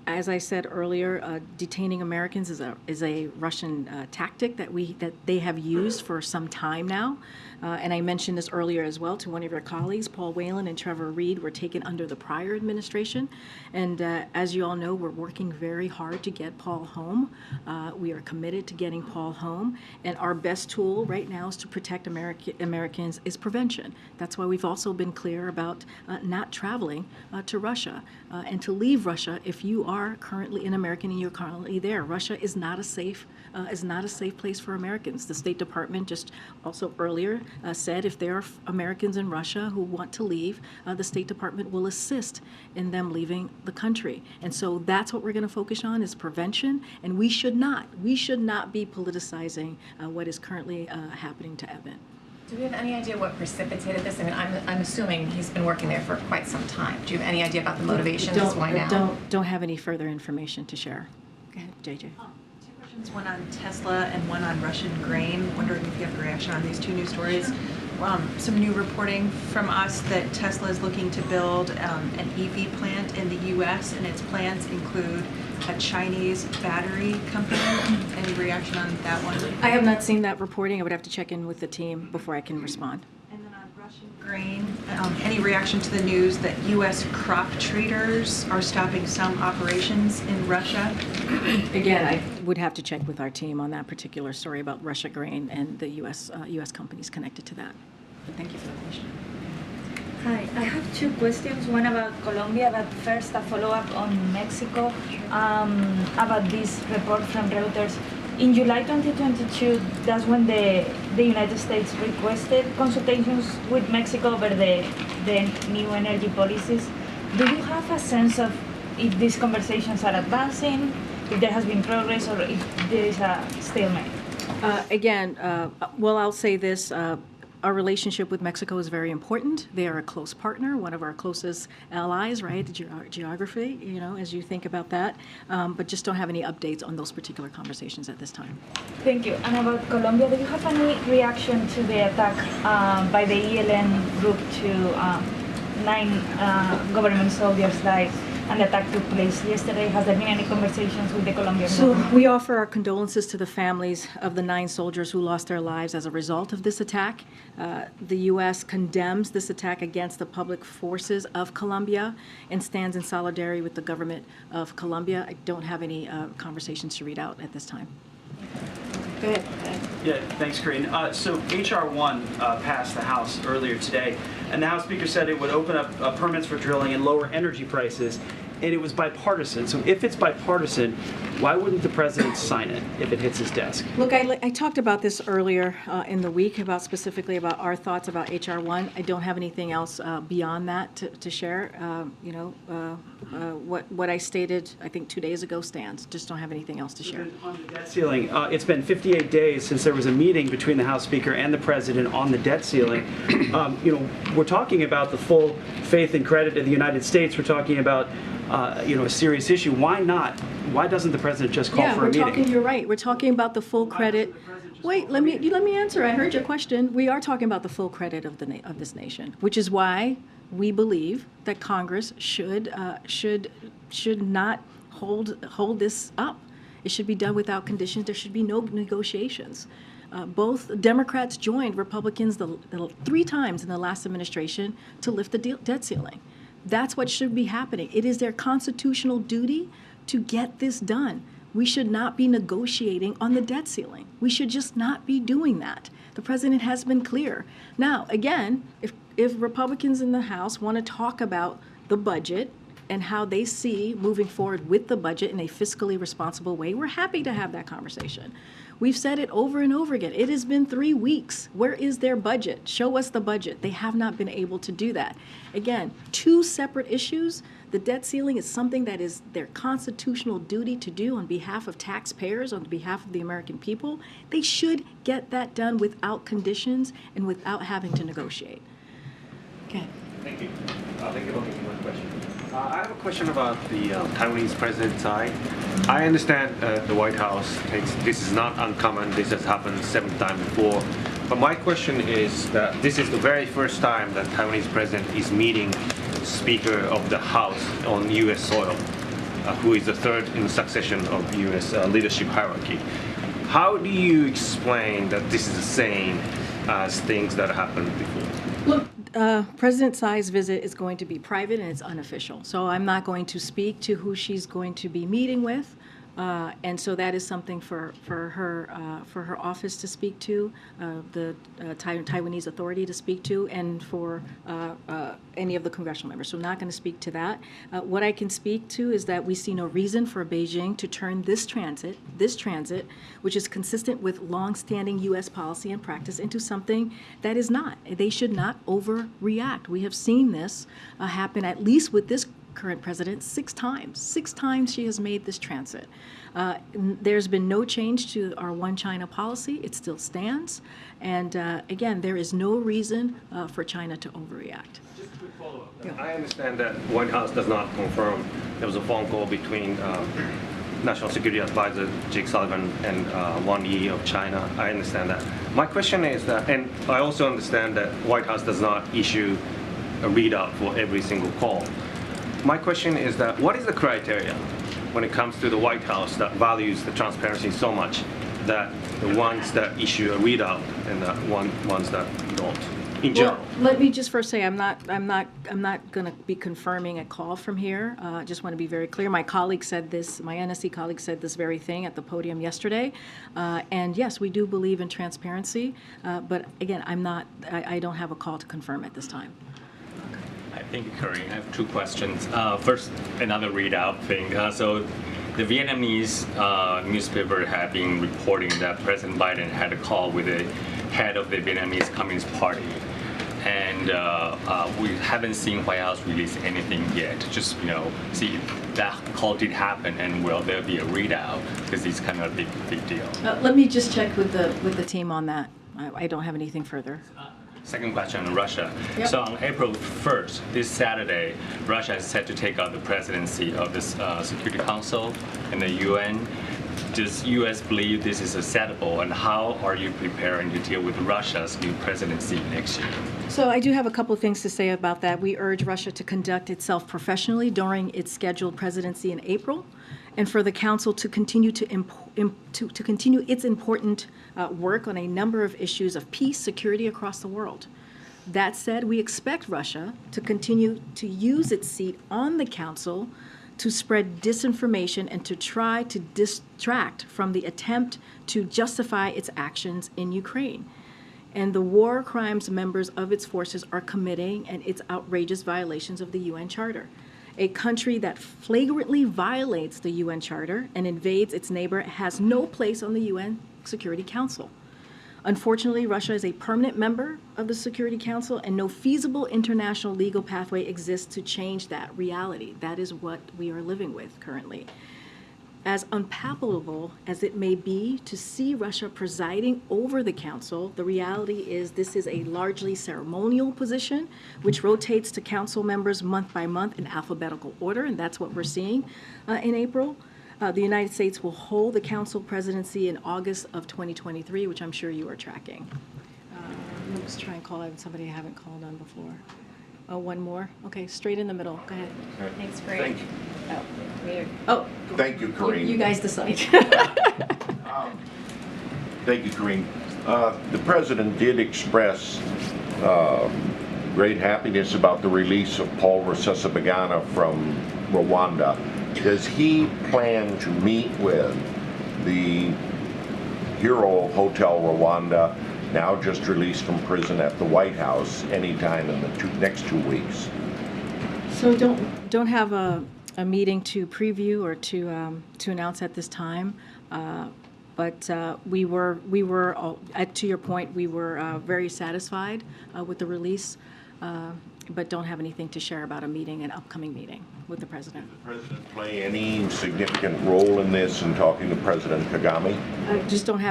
As I said earlier, detaining Americans is a Russian tactic that they have used for some time now. And I mentioned this earlier as well to one of your colleagues. Paul Whelan and Trevor Reed were taken under the prior administration. And as you all know, we're working very hard to get Paul home. We are committed to getting Paul home. And our best tool right now is to protect Americans is prevention. That's why we've also been clear about not traveling to Russia and to leave Russia if you are currently an American and you're currently there. Russia is not a safe place for Americans. The State Department just also earlier said if there are Americans in Russia who want to leave, the State Department will assist in them leaving the country. And so that's what we're going to focus on, is prevention. And we should not be politicizing what is currently happening to Evan. Do we have any idea what precipitated this? I mean, I'm assuming he's been working there for quite some time. Do you have any idea about the motivations? Why now? Don't have any further information to share. Go ahead, JJ. Two questions, one on Tesla and one on Russian grain. Wondering if you have a reaction on these two news stories. Some new reporting from us that Tesla is looking to build an EV plant in the U.S. and its plans include a Chinese battery company. Any reaction on that one? I have not seen that reporting. I would have to check in with the team before I can respond. And then on Russian grain, any reaction to the news that U.S. crop traders are stopping some operations in Russia? Again, I would have to check with our team on that particular story about Russia grain and the U.S. companies connected to that. But thank you for the question. Hi, I have two questions, one about Colombia, but first a follow-up on Mexico, about this report from Reuters. In July 2022, that's when the United States requested consultations with Mexico over the new energy policies. Do you have a sense of if these conversations are advancing, if there has been progress, or if there is a stalemate? Well, I'll say this. Our relationship with Mexico is very important. They are a close partner, one of our closest allies, right? Geography, as you think about that. But just don't have any updates on those particular conversations at this time. Thank you. And about Colombia, do you have any reaction to the attack by the ELN group to 9 government soldiers died and the attack took place yesterday. Has there been any conversations with the Colombian So government? we offer our condolences to the families of the 9 soldiers who lost their lives as a result of this attack. The U.S. condemns this attack against the public forces of Colombia and stands in solidarity with the government of Colombia. I don't have any conversations to read out at this time. Go ahead. Yeah, thanks, Karine. So H.R. 1 passed the House earlier today, and the House Speaker said it would open up permits for drilling and lower energy prices, and it was bipartisan. So if it's bipartisan, why wouldn't the president sign it if it hits his desk? Look, I talked about this earlier in the week, specifically about our thoughts about H.R. 1. I don't have anything else beyond that to share. What I stated, I think 2 days ago stands. Just don't have anything else to share. On the debt ceiling, it's been 58 days since there was a meeting between the House Speaker and the President on the debt ceiling. We're talking about the full faith and credit of the United States. We're talking about a serious issue. Why not? Why doesn't the president just call for a meeting? You're right. We're talking about the full credit. Wait, let me answer. I heard your question. We are talking about the full credit of this nation, which is why we believe that Congress should not hold this up. It should be done without conditions. There should be no negotiations. Both Democrats joined Republicans the 3 times in the last administration to lift the debt ceiling. That's what should be happening. It is their constitutional duty to get this done. We should not be negotiating on the debt ceiling. We should just not be doing that. The president has been clear. Now, again, if Republicans in the House want to talk about the budget and how they see moving forward with the budget in a fiscally responsible way, we're happy to have that conversation. We've said it over and over again. It has been 3 weeks. Where is their budget? Show us the budget. They have not been able to do that. Again, 2 separate issues. The debt ceiling is something that is their constitutional duty to do on behalf of taxpayers, on behalf of the American people. They should get that done without conditions and without having to negotiate. Okay. Thank you. Thank you for taking my question. I have a question about the Taiwanese President Tsai. I understand the White House thinks this is not uncommon. This has happened 7 times before. But my question is that this is the very first time that Taiwanese President is meeting the Speaker of the House on U.S. soil, who is the 3rd in succession of U.S. Leadership hierarchy. How do you explain that this is the same as things that happened before? Look, President Tsai's visit is going to be private and it's unofficial. So I'm not going to speak to who she's going to be meeting with. And so that is something for her office to speak to, the Taiwanese Authority to speak to, and for any of the congressional members. So I'm not going to speak to that. What I can speak to is that we see no reason for Beijing to turn this transit, which is consistent with longstanding U.S. policy and practice, into something that is not. They should not overreact. We have seen this happen, at least with this current president, 6 times. 6 times she has made this transit. There's been no change to our One China policy. It still stands. And again, there is no reason for China to overreact. Just a quick follow-up. Yeah. I understand that White House does not confirm there was a phone call between National Security Advisor Jake Sullivan and Wang Yi of China. I understand that. My question is that, and I also understand that White House does not issue a readout for every single call. My question is that what is the criteria when it comes to the White House that values the transparency so much that the ones that issue a readout and the ones that don't, in general? Well, let me just first say I'm not going to be confirming a call from here. I just want to be very clear. My colleague said this. My NSC colleague said this very thing at the podium yesterday. And yes, we do believe in transparency. But again, I don't have a call to confirm at this time. Thank you, Karine. I have 2 questions. First, another readout thing. So the Vietnamese newspaper had been reporting that President Biden had a call with the head of the Vietnamese Communist Party. And we haven't seen White House release anything yet. Just, see if that call did happen and will there be a readout? Because it's kind of a big deal. Let me just check with the team on that. I don't have anything further. Second question on Russia. Yep. So on April 1st, this Saturday, Russia is set to take out the presidency of this Security Council and the UN. does U.S. believe this is acceptable, and how are you preparing to deal with Russia's new presidency next year? So I do have a couple of things to say about that. We urge Russia to conduct itself professionally during its scheduled presidency in April, and for the Council to continue to continue its important work on a number of issues of peace, security across the world. That said, we expect Russia to continue to use its seat on the Council to spread disinformation and to try to distract from the attempt to justify its actions in Ukraine and the war crimes members of its forces are committing and its outrageous violations of the UN Charter. A country that flagrantly violates the UN Charter and invades its neighbor has no place on the UN Security Council. Unfortunately, Russia is a permanent member of the Security Council, and no feasible international legal pathway exists to change that reality. That is what we are living with currently. As unpalatable as it may be to see Russia presiding over the Council, the reality is this is a largely ceremonial position, which rotates to Council members month by month in alphabetical order, and that's what we're seeing in April. The United States will hold the Council presidency in August of 2023, which I'm sure you are tracking. Let's try and call on somebody I haven't called on before. Oh, one more? Okay, straight in the middle. Go ahead. Thanks, Greg. Thank you. Oh, weird. Oh. Thank you, Karine. You guys decide. Thank you, Karine. The president did express great happiness about the release of Paul Rusesabagina from Rwanda. Does he plan to meet with the hero of Hotel Rwanda, now just released from prison, at the White House anytime in the next 2 weeks? So don't have a meeting to preview or to announce at this time, but we were all, to your point, we were very satisfied with the release, but don't have anything to share about a meeting, an upcoming meeting with the president. Did the president play any significant role in this in talking to President Kagame?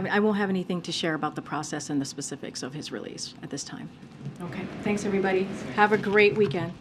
I won't have anything to share about the process and the specifics of his release at this time. Okay, thanks everybody. Have a great weekend.